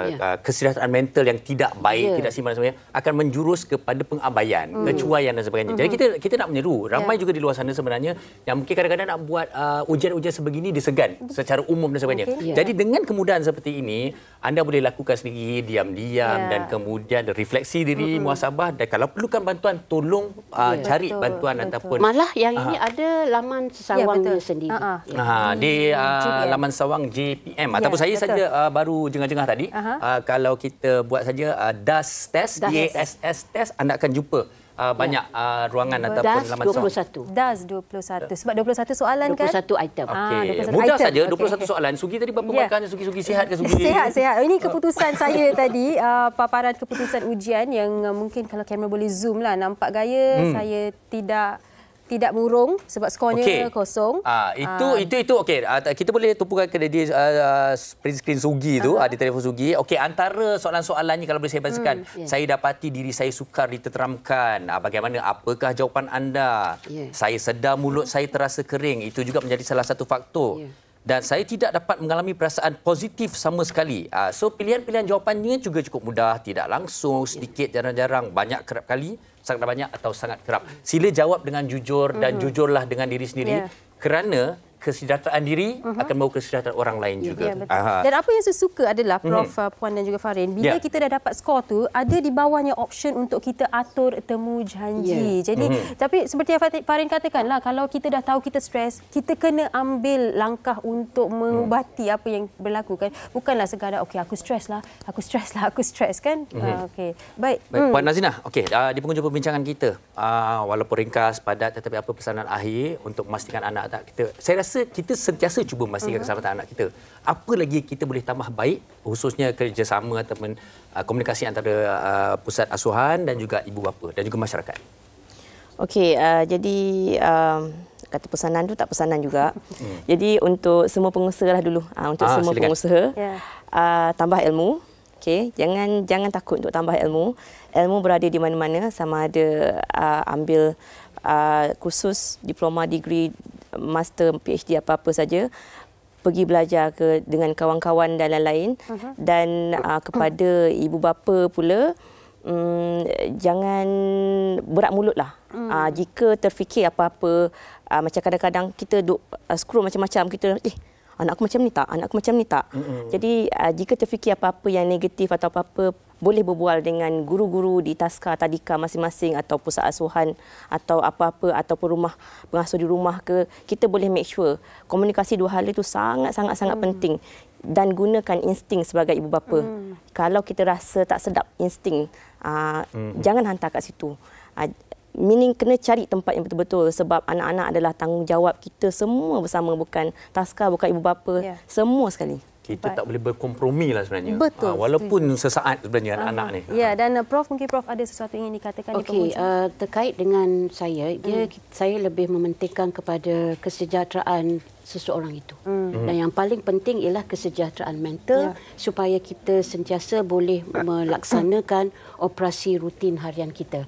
kesihatan mental yang tidak baik, tidak simpanan sebenarnya akan menjurus kepada pengabaian, kecuaian dan sebagainya. Jadi kita nak menyeru, ramai juga di luar sana sebenarnya yang mungkin kadang-kadang nak buat ujian-ujian sebegini disegan secara umum dan sebagainya. Jadi dengan kemudahan seperti ini, anda boleh lakukan sendiri diam-diam dan kemudian refleksi diri, muhasabah, dan kalau perlukan bantuan tolong cari bantuan ataupun malah yang ini ada laman sesawangnya sendiri. Di laman sawang JPM ataupun saya saja baru jengah-jengah tadi kalau kita buat saja DAS test, DASS test, anda akan jumpa banyak ruangan ataupun laman sawang. DAS 21 sebab 21 soalan 21 kan? item. Okey, mudah saja 21 soalan. Sugi tadi berapa makannya? Sugi sihat ke Sugi? Sihat. Ini keputusan saya tadi, paparan keputusan ujian yang mungkin kalau kamera boleh zoom lah, nampak gaya saya tidak murung sebab skornya kosong. Itu okey. Kita boleh tumpukan ke di print screen Sugi tu, di telefon Sugi. Okey, antara soalan-soalannya kalau boleh saya bacakan, saya dapati diri saya sukar diterangkan. Bagaimana, apakah jawapan anda? Saya sedar mulut saya terasa kering. Itu juga menjadi salah satu faktor. Dan saya tidak dapat mengalami perasaan positif sama sekali. So, pilihan-pilihan jawapannya juga cukup mudah. Tidak langsung, sedikit, jarang-jarang, banyak, kerap kali, sangat banyak atau sangat kerap. Sila jawab dengan jujur dan jujurlah dengan diri sendiri. Kerana kesejahteraan diri akan membawa kesejahteraan orang lain juga. Dan apa yang saya suka adalah Prof Puan dan juga Farin, bila kita dah dapat skor tu, ada di bawahnya option untuk kita atur temu janji. Jadi tapi seperti yang Farin katakanlah, kalau kita dah tahu kita stres, kita kena ambil langkah untuk mengubati apa yang berlaku kan. Bukanlah sekadar okey aku stres kan. Okey. Baik. Puan Nazinah, okey, di penghujung perbincangan kita, walaupun ringkas, padat, tetapi apa pesanan akhir untuk memastikan anak-anak kita? Saya rasa kita sentiasa cuba memastikan keselamatan anak kita. Apa lagi kita boleh tambah baik, khususnya kerjasama ataupun komunikasi antara pusat asuhan dan juga ibu bapa dan juga masyarakat. Okey, jadi kata pesanan tu tak pesanan juga. Jadi untuk semua pengusaha lah dulu. Untuk semua pengusaha, tambah ilmu. Okey, jangan takut untuk tambah ilmu. Ilmu berada di mana-mana, sama ada ambil kursus, diploma, degree, master, PhD, apa-apa saja. Pergi belajar dengan kawan-kawan dan lain-lain. Dan kepada ibu bapa pula, jangan berat mulut lah. Jika terfikir apa-apa, macam kadang-kadang kita duk scroll macam-macam, kita anak aku macam ni tak. Jadi jika terfikir apa-apa yang negatif atau apa-apa, boleh berbual dengan guru-guru di taska tadika masing-masing atau pusat asuhan atau apa-apa ataupun rumah pengasuh di rumah ke, kita boleh make sure komunikasi dua hal itu sangat-sangat penting. Dan gunakan insting sebagai ibu bapa. Kalau kita rasa tak sedap insting, jangan hantar kat situ. Meaning kena cari tempat yang betul-betul, sebab anak-anak adalah tanggungjawab kita semua bersama, bukan taska, bukan ibu bapa, semua sekali. Kita tak boleh berkompromi lah sebenarnya. Betul. Walaupun sesaat sebenarnya anak-anak ni. Ya, dan Prof, mungkin Prof ada sesuatu yang ingin dikatakan di penghujung. Terkait dengan saya, saya lebih mementingkan kepada kesejahteraan seseorang itu. Dan yang paling penting ialah kesejahteraan mental, supaya kita sentiasa boleh melaksanakan operasi rutin harian kita.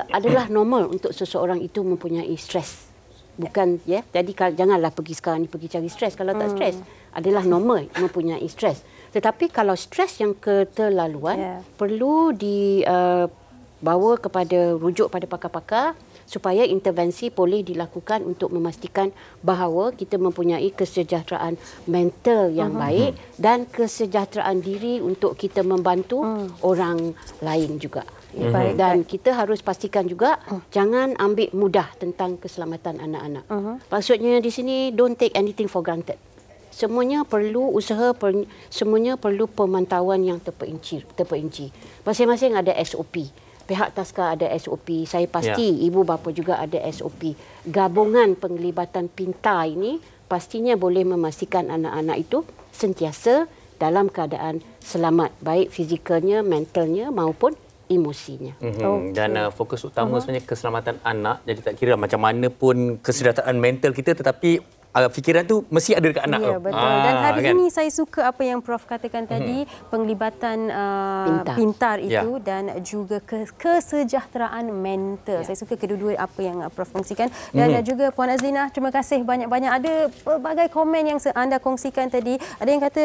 Adalah normal untuk seseorang itu mempunyai stres. Bukan jadi janganlah pergi sekarang ni pergi cari stres kalau tak stres. Adalah normal mempunyai stres. Tetapi kalau stres yang keterlaluan, perlu dibawa kepada rujuk pada pakar-pakar supaya intervensi boleh dilakukan untuk memastikan bahawa kita mempunyai kesejahteraan mental yang baik dan kesejahteraan diri untuk kita membantu orang lain juga. Dan kita harus pastikan juga jangan ambil mudah tentang keselamatan anak-anak. Maksudnya di sini don't take anything for granted. Semuanya perlu usaha, semuanya perlu pemantauan yang terperinci. Masing-masing ada SOP. Pihak taska ada SOP. Saya pasti ibu bapa juga ada SOP. Gabungan penglibatan pintar ini pastinya boleh memastikan anak-anak itu sentiasa dalam keadaan selamat, baik fizikalnya, mentalnya maupun emosinya. Dan fokus utama sebenarnya keselamatan anak. Jadi tak kira macam mana pun kesejahteraan mental kita, tetapi fikiran tu mesti ada dekat anak. Ya, betul. Dan hari ini saya suka apa yang Prof katakan tadi, penglibatan pintar itu dan juga kesejahteraan mental. Saya suka kedua-dua apa yang Prof kongsikan. Dan juga Puan Azlina, terima kasih banyak-banyak. Ada pelbagai komen yang anda kongsikan tadi. Ada yang kata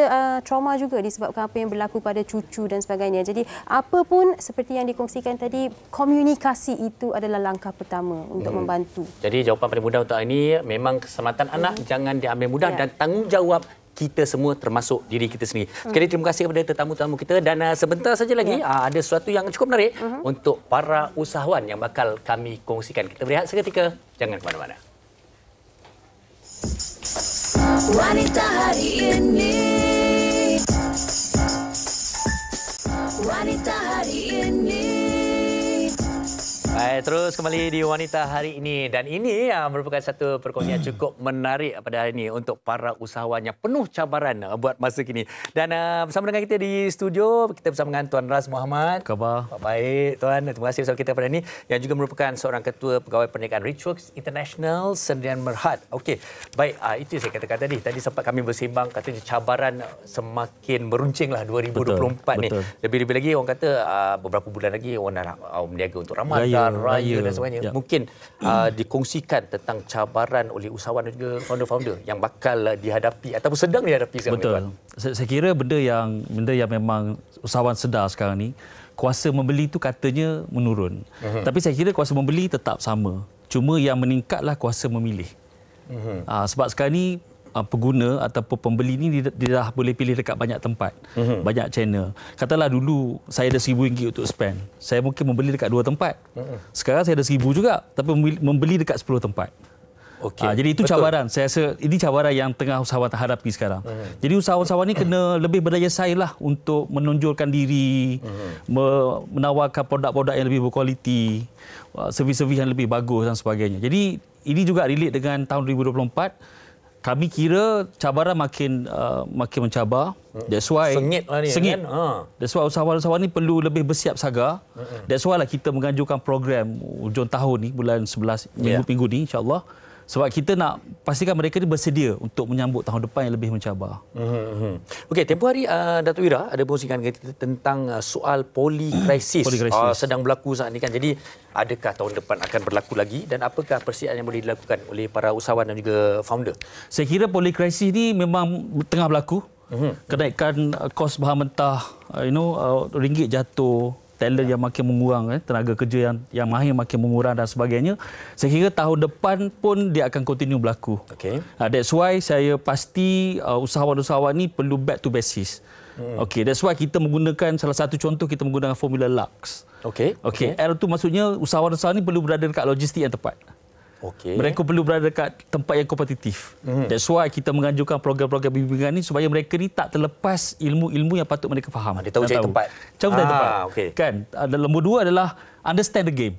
trauma juga disebabkan apa yang berlaku pada cucu dan sebagainya. Jadi apa pun seperti yang dikongsikan tadi, komunikasi itu adalah langkah pertama untuk membantu. Jadi jawapan paling mudah untuk hari ini memang keselamatan anak jangan diambil mudah dan tanggungjawab kita semua termasuk diri kita sendiri. Sekali terima kasih kepada tetamu-tetamu kita dan sebentar saja lagi ada sesuatu yang cukup menarik untuk para usahawan yang bakal kami kongsikan. Kita berehat seketika, jangan ke mana-mana. Wanita hari ini. Wanita hari ini. Baik, terus kembali di Wanita Hari Ini dan ini merupakan satu perkongsian cukup menarik pada hari ini untuk para usahawan yang penuh cabaran buat masa kini. Dan bersama dengan kita di studio, kita bersama dengan Tuan Ras Muhammad. Khabar? Baik, Tuan. Terima kasih bersama kita pada hari ini yang juga merupakan seorang ketua pegawai perniagaan Richworks International Sdn Bhd. Okey, baik, itu saya katakan tadi. Tadi sempat kami bersembang katanya cabaran semakin meruncinglah 2024 ni. Lebih-lebih lagi orang kata beberapa bulan lagi orang dah berniaga untuk Ramadan, Raya dan sebagainya. Mungkin dikongsikan tentang cabaran oleh usahawan dan juga founder-founder yang bakal dihadapi ataupun sedang dihadapi sekarang. Betul. Saya kira benda yang memang usahawan sedar sekarang ni, kuasa membeli itu katanya menurun. Tapi saya kira kuasa membeli tetap sama. Cuma yang meningkatlah kuasa memilih. Sebab sekarang ni pengguna ataupun pembeli ni dia dah boleh pilih dekat banyak tempat, banyak channel. Katalah dulu saya ada RM1,000 untuk spend, saya mungkin membeli dekat 2 tempat. Sekarang saya ada RM1,000 juga, tapi membeli dekat 10 tempat. Jadi itu cabaran. Saya rasa ini cabaran yang tengah usahawan hadapi sekarang. Jadi usahawan-usahawan ni kena lebih berdaya saing lah untuk menonjolkan diri, menawarkan produk-produk yang lebih berkualiti, servis-servis yang lebih bagus dan sebagainya. Jadi ini juga relate dengan tahun 2024. Kami kira cabaran makin mencabar. That's why sengit. That's why usahawan-usahawan ni perlu lebih bersiap saga. That's why lah kita menganjurkan program hujung tahun ni, bulan 11 minggu-minggu ni insya-Allah. Sebab kita nak pastikan mereka ni bersedia untuk menyambut tahun depan yang lebih mencabar. Okey, tempoh hari Datuk Ira ada berkongsikan kita tentang soal polikrisis sedang berlaku saat ini kan. Jadi adakah tahun depan akan berlaku lagi dan apakah persiapan yang boleh dilakukan oleh para usahawan dan juga founder? Saya kira polikrisis ni memang tengah berlaku. Kenaikan kos bahan mentah, ringgit jatuh, talent yang makin mengurang, tenaga kerja yang mahir makin mengurang dan sebagainya. Saya kira tahun depan pun dia akan continue berlaku. That's why saya pasti usahawan-usahawan ni perlu back to basics. That's why kita menggunakan, salah satu contoh kita menggunakan formula Lux. L tu maksudnya usahawan-usahawan ni perlu berada dekat logistik yang tepat. Mereka perlu berada dekat tempat yang kompetitif. That's why kita menganjurkan program-program bimbingan ni supaya mereka ni tak terlepas ilmu-ilmu yang patut mereka faham. Dia tahu cari tempat. Cari tempat. Kan? Nombor 2 adalah understand the game.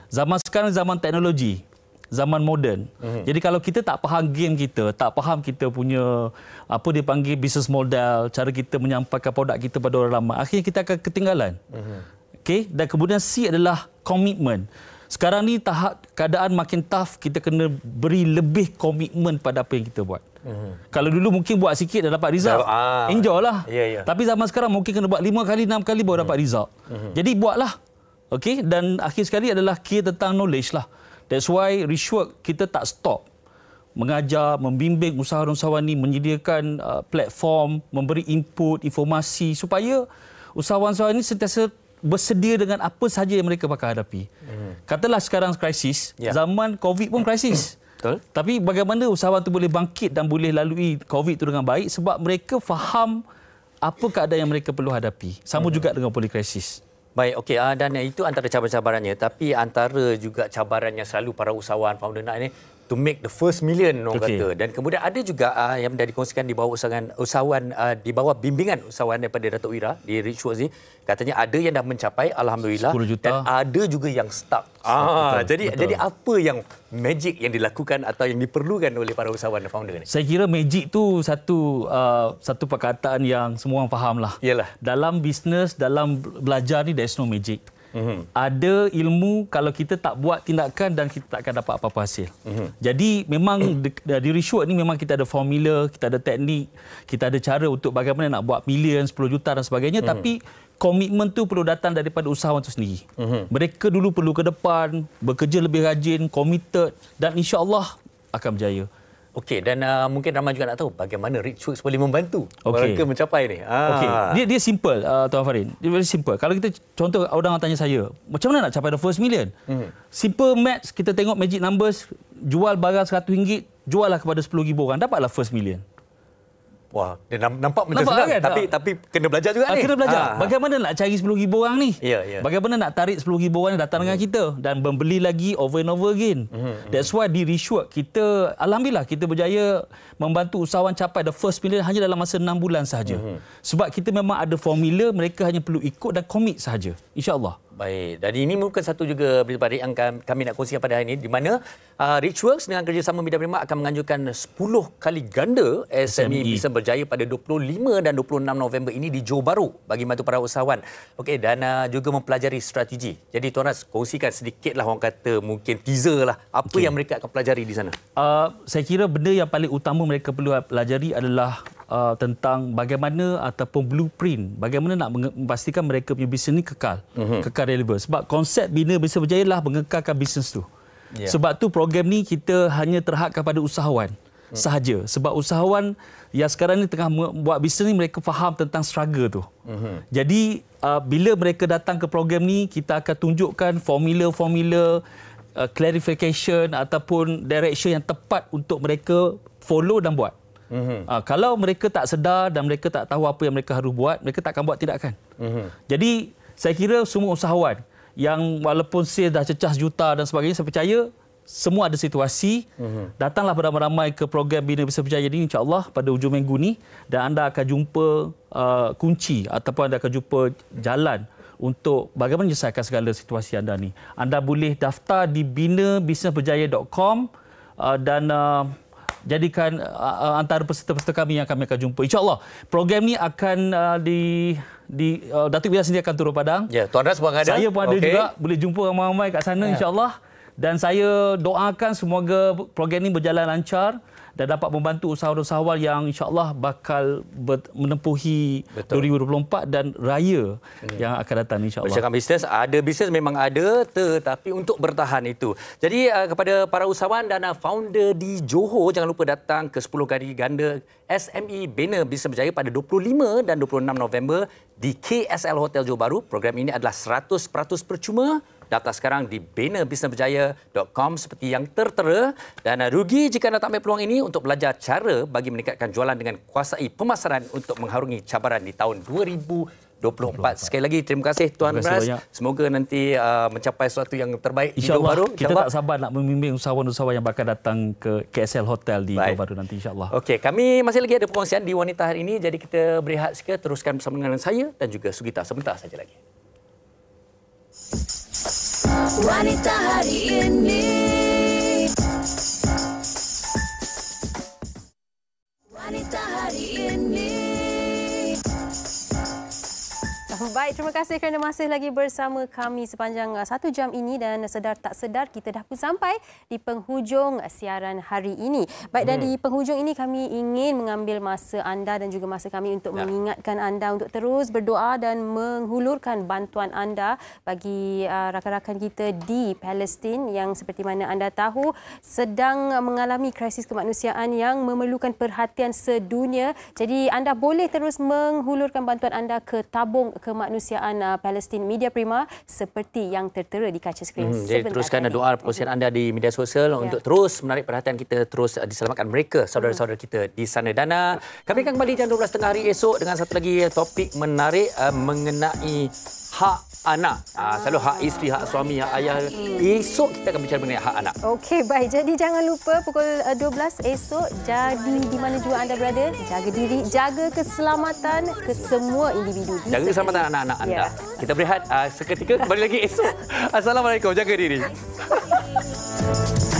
Zaman sekarang zaman teknologi, zaman moden. Jadi kalau kita tak faham game kita, tak faham kita punya apa dia panggil business model, cara kita menyampaikan produk kita pada orang ramai, akhirnya kita akan ketinggalan. Dan kemudian C adalah komitmen. Sekarang ni keadaan makin tough, kita kena beri lebih komitmen pada apa yang kita buat. Kalau dulu mungkin buat sikit dah dapat result, enjoy lah. Tapi zaman sekarang mungkin kena buat 5 kali, 6 kali baru dapat result. Jadi buatlah. Dan akhir sekali adalah kira tentang knowledge lah. That's why Richworks kita tak stop mengajar, membimbing usahawan-usahawan ni, menyediakan platform, memberi input, informasi supaya usahawan-usahawan ni sentiasa bersedia dengan apa sahaja yang mereka bakal hadapi. Katalah sekarang krisis, zaman COVID pun krisis. Tapi bagaimana usahawan tu boleh bangkit dan boleh lalui COVID tu dengan baik sebab mereka faham apa keadaan yang mereka perlu hadapi. Sama juga dengan polikrisis. Baik, dan itu antara cabaran-cabarannya, tapi antara juga cabaran yang selalu para usahawan founder nak ni to make the first million orang kata. Dan kemudian ada juga yang dah dikongsikan di bawah usahawan di bawah bimbingan usahawan daripada Datuk Ira di Richworks ni, katanya ada yang dah mencapai alhamdulillah 10 juta. Dan ada juga yang stuck. Jadi apa yang magic yang dilakukan atau yang diperlukan oleh para usahawan dan founder ni? Saya kira magic tu satu perkataan yang semua orang fahamlah. Yalah. Dalam bisnes, dalam belajar ni there's no magic. Ada ilmu kalau kita tak buat tindakan dan kita tak akan dapat apa-apa hasil. Jadi memang di Rich Work ni memang kita ada formula, kita ada teknik, kita ada cara untuk bagaimana nak buat million, 10 juta dan sebagainya, tapi komitmen tu perlu datang daripada usahawan itu sendiri. Mereka dulu perlu ke depan, bekerja lebih rajin, committed dan insya-Allah akan berjaya. Okey, dan mungkin ramai juga nak tahu bagaimana Rich Works boleh membantu mereka mencapai ni. Okey, dia simple, Tuan Farin. Dia very simple. Kalau kita contoh orang tanya saya, macam mana nak capai the first million? Simple maths, kita tengok magic numbers, jual barang RM100, jual lah kepada 10,000 orang, dapatlah first million. Wah, dia nampak macam senang kan? Tapi kena belajar juga ni. Kena belajar. Bagaimana nak cari 10,000 orang ni? Ya. Bagaimana nak tarik 10,000 orang yang datang dengan kita dan membeli lagi over and over again. That's why di Rich Work kita, alhamdulillah kita berjaya membantu usahawan capai the first million hanya dalam masa 6 bulan sahaja. Sebab kita memang ada formula, mereka hanya perlu ikut dan komit sahaja. InsyaAllah. Baik, dan ini bukan satu juga berita baik yang kami nak kongsikan pada hari ini, di mana Rich Works dengan kerjasama Media Prima akan menganjurkan 10 kali ganda SME bisa berjaya pada 25 dan 26 November ini di Johor Bahru bagi bantu para usahawan. Okey, dan juga mempelajari strategi. Jadi Tuan Ras, kongsikan sedikitlah orang kata mungkin teaser lah apa yang mereka akan pelajari di sana. Saya kira benda yang paling utama mereka perlu pelajari adalah tentang bagaimana ataupun blueprint, bagaimana nak memastikan mereka punya bisnes ni kekal relevan. Sebab konsep bina bisnes berjaya lah mengekalkan bisnes tu. Sebab tu program ni kita hanya terhadkan pada usahawan sahaja. Sebab usahawan yang sekarang ni tengah buat bisnes ni, mereka faham tentang struggle tu. Jadi bila mereka datang ke program ni, kita akan tunjukkan formula-formula, clarification ataupun direction yang tepat untuk mereka follow dan buat. Kalau mereka tak sedar dan mereka tak tahu apa yang mereka harus buat, mereka tak akan buat tindakan. Jadi saya kira semua usahawan yang walaupun sales dah cecah juta dan sebagainya, saya percaya semua ada situasi. Datanglah beramai-ramai ke program Bina Bisnes Berjaya ini insya-Allah pada hujung minggu ni, dan anda akan jumpa kunci ataupun anda akan jumpa jalan untuk bagaimana menyelesaikan segala situasi anda ni. Anda boleh daftar di binabisnesberjaya.com dan jadikan antara peserta-peserta kami yang kami akan jumpa. InsyaAllah program ni akan Datuk Biar sendiri akan turun padang. Ya, Tuan Ras pun ada. Saya pun ada juga. Boleh jumpa ramai-ramai kat sana insyaAllah. Dan saya doakan semoga program ini berjalan lancar dan dapat membantu usahawan-usahawan yang insyaAllah bakal menempuhi 2024 dan raya yang akan datang insyaAllah. Bercakap bisnes, ada bisnes memang ada, tetapi untuk bertahan itu. Jadi kepada para usahawan dan founder di Johor, jangan lupa datang ke 10 kali ganda SME Bina Bisnes Berjaya pada 25 dan 26 November di KSL Hotel Johor Bahru. Program ini adalah 100% percuma. Daftar sekarang di binabisnesberjaya.com seperti yang tertera, dan rugi jika anda tak ambil peluang ini untuk belajar cara bagi meningkatkan jualan dengan kuasai pemasaran untuk mengharungi cabaran di tahun 2024. Sekali lagi terima kasih Tuan Ras. Semoga nanti mencapai sesuatu yang terbaik di Johor Bahru. Kita tak sabar nak membimbing usahawan-usahawan yang bakal datang ke KSL Hotel di Johor Bahru nanti insya-Allah. Okey, kami masih lagi ada perkongsian di Wanita hari ini, jadi kita berehat sikit, teruskan bersama dengan saya dan juga Sugita sebentar saja lagi. Wanita hari ini. Wanita hari ini. Baik, terima kasih kerana masih lagi bersama kami sepanjang 1 jam ini, dan sedar tak sedar kita dah pun sampai di penghujung siaran hari ini. Baik, dan di penghujung ini kami ingin mengambil masa anda dan juga masa kami untuk mengingatkan anda untuk terus berdoa dan menghulurkan bantuan anda bagi rakan-rakan kita di Palestin yang seperti mana anda tahu sedang mengalami krisis kemanusiaan yang memerlukan perhatian sedunia. Jadi anda boleh terus menghulurkan bantuan anda ke tabung kemanusiaan Palestin Media Prima seperti yang tertera di kaca skrin. Jadi teruskan doa perkongsian anda di media sosial untuk terus menarik perhatian kita, terus diselamatkan mereka, saudara-saudara kita di sana. Dan kami akan kembali jam 12.30 hari esok dengan satu lagi topik menarik mengenai hak anak. Selalu hak isteri, hak suami, hak ayah. Esok kita akan bicara mengenai hak anak. Okey, baik. Jadi jangan lupa pukul 12 esok, jadi di mana juga anda berada, jaga diri, jaga keselamatan ke semua individu. Jaga keselamatan anak-anak anda. Kita berehat seketika, kembali lagi esok. Assalamualaikum, jaga diri.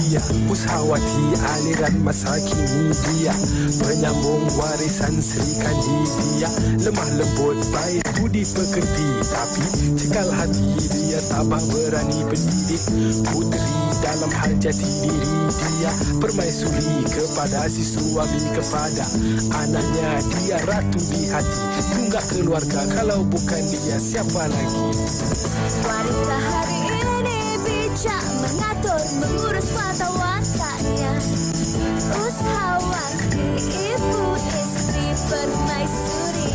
dia, usahawati aliran masa kini dia, penyambung warisan Sri Kandi dia, lemah lembut baik budi pekerti, tapi cekal hati dia tabah berani pendidik, puteri dalam hal jati diri dia, permaisuri kepada si suami kepada anaknya, dia ratu di hati, tunggak keluarga, kalau bukan dia siapa lagi? Wanita hari ini bijak mengatur, mengurus mata wataknya, usahawati, ibu, istri, permaisuri.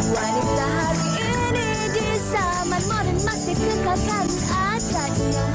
Wanita hari ini di zaman modern masih kekalkan adatnya.